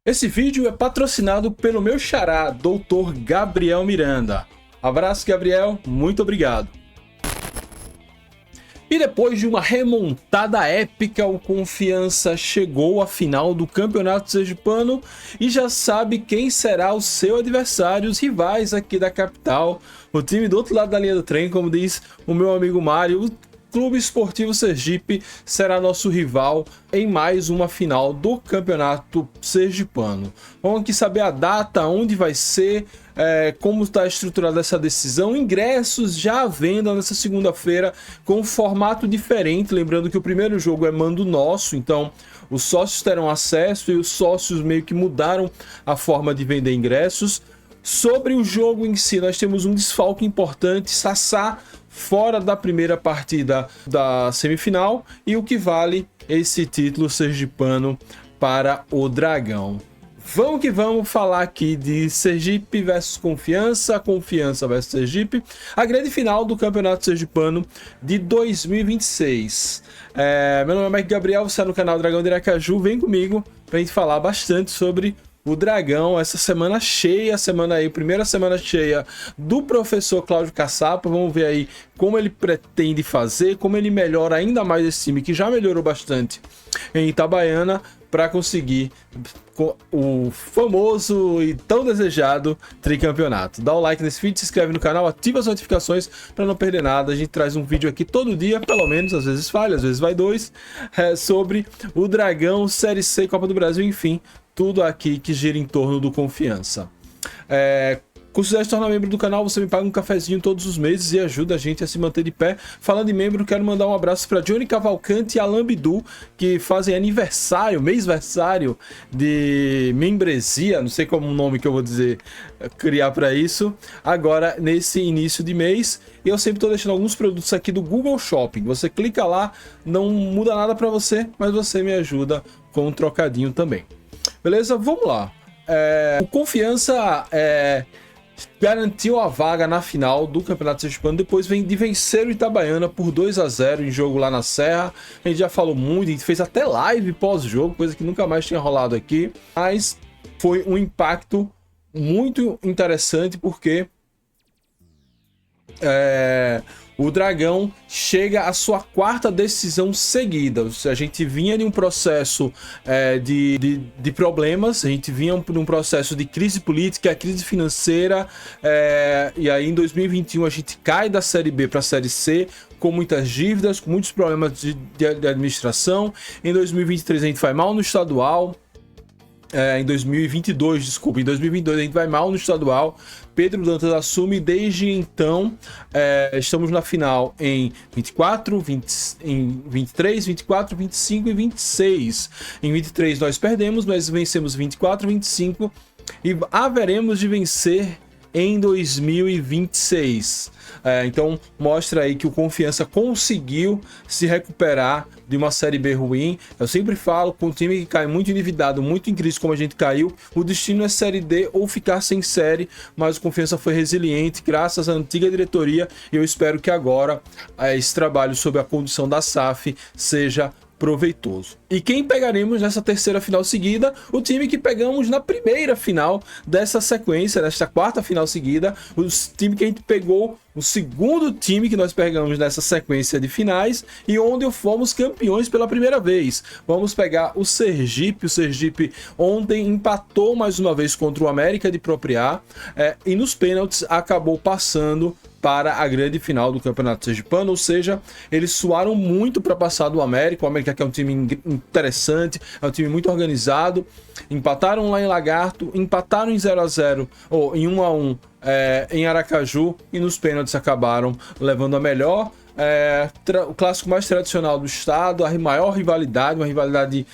Esse vídeo é patrocinado pelo meu xará, Dr. Gabriel Miranda. Abraço, Gabriel, muito obrigado. E depois de uma remontada épica, o Confiança chegou à final do Campeonato Sergipano e já sabe quem será o seu adversário, os rivais aqui da capital. O time do outro lado da linha do trem, como diz o meu amigo Mário, o Clube Esportivo Sergipe será nosso rival em mais uma final do Campeonato Sergipano. Vamos aqui saber a data, onde vai ser, como está estruturada essa decisão. Ingressos já à venda nessa segunda-feira com um formato diferente. Lembrando que o primeiro jogo é mando nosso, então os sócios terão acesso e os sócios meio que mudaram a forma de vender ingressos. Sobre o jogo em si, nós temos um desfalque importante, Sassá fora da primeira partida da semifinal, e o que vale esse título sergipano para o Dragão. Vamos que vamos falar aqui de Sergipe versus Confiança, Confiança versus Sergipe, a grande final do Campeonato Sergipano de 2026. Meu nome é Mike Gabriel, você está no canal Dragão de Aracaju, vem comigo para a gente falar bastante sobre o Dragão, essa semana cheia, primeira semana cheia do professor Cláudio Caçapa. Vamos ver aí como ele pretende fazer, como ele melhora ainda mais esse time, que já melhorou bastante em Itabaiana, para conseguir o famoso e tão desejado tricampeonato. Dá um like nesse vídeo, se inscreve no canal, ativa as notificações para não perder nada. A gente traz um vídeo aqui todo dia, pelo menos, às vezes falha, às vezes vai dois, sobre o Dragão, Série C, Copa do Brasil, enfim, tudo aqui que gira em torno do Confiança. Considere se tornar membro do canal, você me paga um cafezinho todos os meses e ajuda a gente a se manter de pé. Falando em membro, quero mandar um abraço para Johnny Cavalcante e Alain Bidu, que fazem aniversário, mêsversário de membresia, não sei como o nome que eu vou dizer, criar para isso, agora nesse início de mês. E eu sempre estou deixando alguns produtos aqui do Google Shopping. Você clica lá, não muda nada para você, mas você me ajuda com um trocadinho também. Beleza? Vamos lá. O Confiança garantiu a vaga na final do Campeonato Sergipano depois de vencer o Itabaiana por 2-0 em jogo lá na Serra. A gente já falou muito, a gente fez até live pós-jogo, coisa que nunca mais tinha rolado aqui. Mas foi um impacto muito interessante porque o Dragão chega à sua quarta decisão seguida. A gente vinha de um processo de problemas, a gente vinha de um processo de crise política, crise financeira, e aí em 2021 a gente cai da Série B para a Série C, com muitas dívidas, com muitos problemas de administração. Em 2023 a gente vai mal no estadual. Em 2022 a gente vai mal no estadual. Pedro Dantas assume, desde então estamos na final em 24, em 23, 24, 25 e 26. Em 23 nós perdemos, mas vencemos 24, 25 e haveremos de vencer em 2026. Então mostra aí que o Confiança conseguiu se recuperar de uma Série B ruim. Eu sempre falo, com um time que cai muito endividado, muito em crise como a gente caiu, o destino é Série D ou ficar sem série, mas o Confiança foi resiliente graças à antiga diretoria, e eu espero que agora esse trabalho sob a condução da SAF seja proveitoso. E quem pegaremos nessa terceira final seguida? O time que pegamos na primeira final dessa sequência, desta quarta final seguida, o time que a gente pegou, o segundo time que nós pegamos nessa sequência de finais e onde fomos campeões pela primeira vez. Vamos pegar o Sergipe. O Sergipe ontem empatou mais uma vez contra o América de Propriá, e nos pênaltis acabou passando para a grande final do Campeonato Sergipano, ou seja, eles suaram muito para passar do América. O América, que é um time interessante, é um time muito organizado, empataram lá em Lagarto, empataram em 0-0 ou em 1-1 em Aracaju, e nos pênaltis acabaram levando a melhor. O clássico mais tradicional do estado, a maior rivalidade, uma rivalidade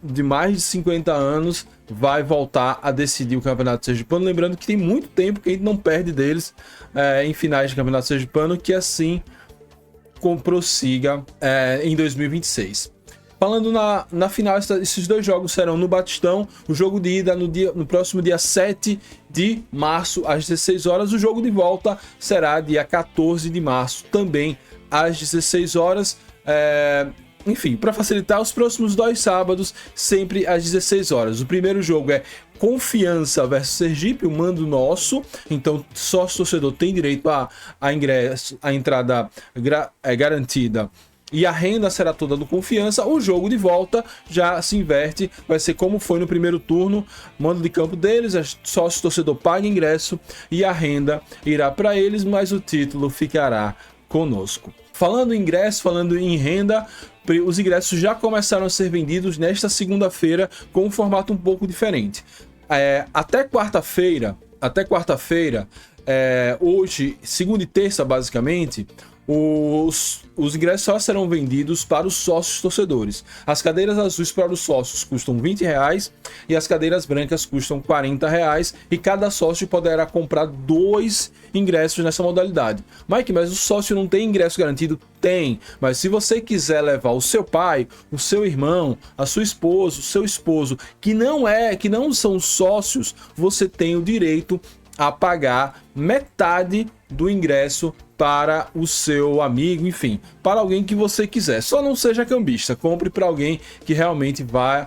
de mais de 50 anos, vai voltar a decidir o Campeonato Sergipano. Lembrando que tem muito tempo que a gente não perde deles em finais de Campeonato Sergipano, que assim prossiga em 2026. Falando na final, esses dois jogos serão no Batistão. O jogo de ida no próximo dia 7 de março, às 16 horas. O jogo de volta será dia 14 de março, também às 16 horas. enfim, para facilitar, os próximos 2 sábados, sempre às 16 horas. O primeiro jogo é Confiança versus Sergipe, o mando nosso. Então, sócio torcedor tem direito a ingresso, a entrada garantida. E a renda será toda do Confiança. O jogo de volta já se inverte. Vai ser como foi no primeiro turno. Mando de campo deles, sócio torcedor paga ingresso e a renda irá para eles, mas o título ficará conosco. Falando em ingresso, falando em renda, os ingressos já começaram a ser vendidos nesta segunda-feira com um formato um pouco diferente. Até quarta-feira, hoje, segunda e terça basicamente, os ingressos só serão vendidos para os sócios torcedores. As cadeiras azuis para os sócios custam R$20 e as cadeiras brancas custam R$40 e cada sócio poderá comprar 2 ingressos nessa modalidade. Mike, mas o sócio não tem ingresso garantido? Tem, mas se você quiser levar o seu pai, o seu irmão, a sua esposa, o seu esposo, que não são sócios, você tem o direito a pagar metade do ingresso para o seu amigo, enfim, para alguém que você quiser. Só não seja cambista, compre para alguém que realmente vai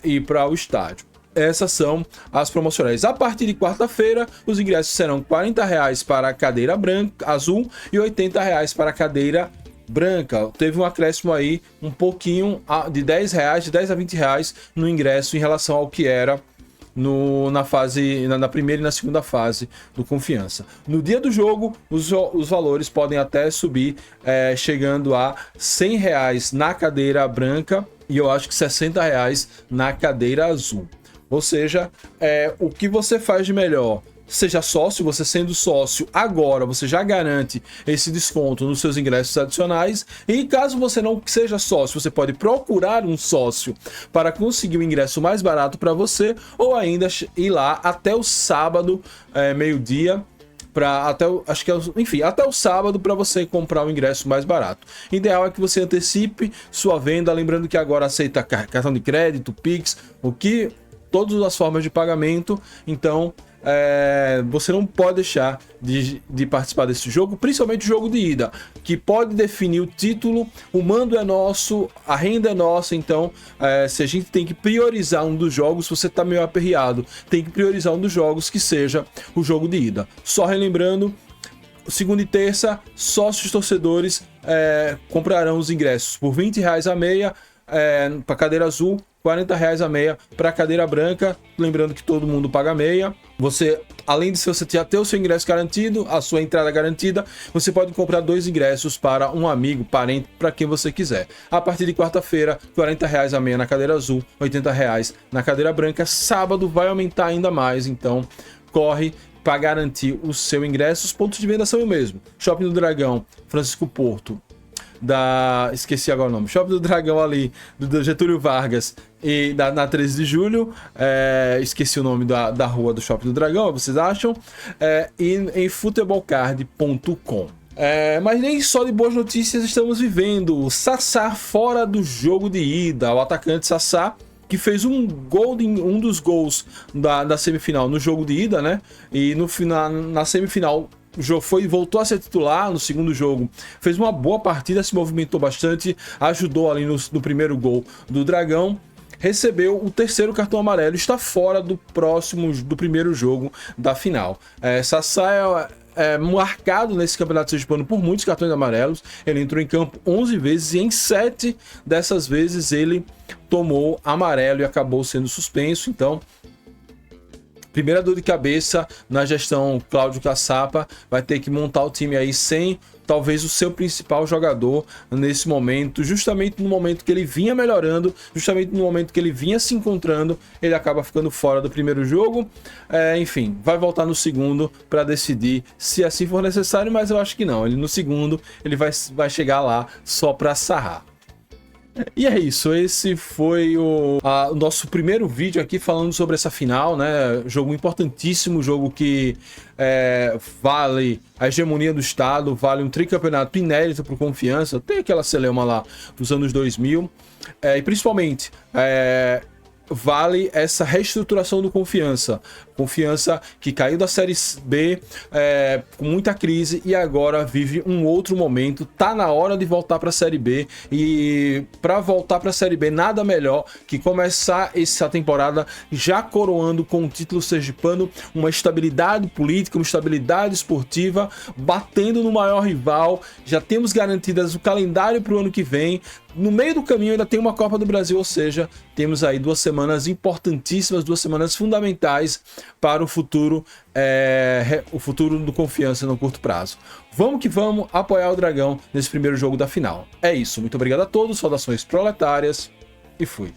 ir para o estádio. Essas são as promocionais. A partir de quarta-feira, os ingressos serão R$40 para a cadeira branca, azul e R$80 para a cadeira branca. Teve um acréscimo aí um pouquinho de R$10, de 10 a R$20 no ingresso em relação ao que era na primeira e na segunda fase do Confiança. No dia do jogo, os valores podem até subir, chegando a R$100 na cadeira branca e eu acho que R$60 na cadeira azul. Ou seja, o que você faz de melhor? Seja sócio, você sendo sócio agora, você já garante esse desconto nos seus ingressos adicionais. E caso você não seja sócio, você pode procurar um sócio para conseguir o ingresso mais barato para você, ou ainda ir lá até o sábado, meio-dia, até o sábado para você comprar o ingresso mais barato. O ideal é que você antecipe sua venda, lembrando que agora aceita cartão de crédito, Pix, todas as formas de pagamento. Então você não pode deixar de participar desse jogo, principalmente o jogo de ida, que pode definir o título. O mando é nosso, a renda é nossa. Então se a gente tem que priorizar um dos jogos, se você está meio aperreado, tem que priorizar um dos jogos que seja o jogo de ida. Só relembrando, segunda e terça, sócios torcedores comprarão os ingressos por R$20 a meia para cadeira azul, R$40 a meia para cadeira branca. Lembrando que todo mundo paga meia. Você, além de você já ter o seu ingresso garantido, a sua entrada garantida, você pode comprar 2 ingressos para um amigo, parente, para quem você quiser. A partir de quarta-feira, R$40 a meia na cadeira azul, R$80 na cadeira branca. Sábado vai aumentar ainda mais, então corre para garantir o seu ingresso. Os pontos de venda são o mesmo: Shopping do Dragão, Francisco Porto, esqueci agora o nome, Shopping do Dragão ali, do Getúlio Vargas, e na 13 de julho, esqueci o nome da rua do Shopping do Dragão, vocês acham? E em futebolcard.com. Mas nem só de boas notícias estamos vivendo. Sassá fora do jogo de ida. O atacante Sassá, que fez um dos gols da semifinal no jogo de ida, né? E na semifinal voltou a ser titular no segundo jogo, fez uma boa partida, se movimentou bastante, ajudou ali no primeiro gol do Dragão, recebeu o 3º cartão amarelo, está fora do primeiro jogo da final. Sassá é marcado nesse campeonato sergipano por muitos cartões amarelos. Ele entrou em campo 11 vezes e em 7 dessas vezes ele tomou amarelo e acabou sendo suspenso. Então, primeira dor de cabeça na gestão Cláudio Caçapa, vai ter que montar o time aí sem talvez o seu principal jogador nesse momento, justamente no momento que ele vinha melhorando, justamente no momento que ele vinha se encontrando, ele acaba ficando fora do primeiro jogo. Enfim, vai voltar no segundo para decidir se assim for necessário, mas eu acho que não. No segundo ele vai chegar lá só para sarrar. E é isso, esse foi o nosso primeiro vídeo aqui falando sobre essa final, né? Jogo importantíssimo, jogo que vale a hegemonia do estado, vale um tricampeonato inédito para o Confiança. Tem aquela celeuma lá dos anos 2000, e principalmente vale essa reestruturação do Confiança. Confiança que caiu da Série B com muita crise e agora vive um outro momento. Tá na hora de voltar para a Série B, e para voltar para a Série B nada melhor que começar essa temporada já coroando com o título sergipano, uma estabilidade política, uma estabilidade esportiva, batendo no maior rival. Já temos garantidas o calendário para o ano que vem. No meio do caminho ainda tem uma Copa do Brasil, ou seja, temos aí 2 semanas importantíssimas, 2 semanas fundamentais para o futuro do Confiança no curto prazo. Vamos que vamos apoiar o Dragão nesse primeiro jogo da final. É isso, muito obrigado a todos, saudações proletárias e fui.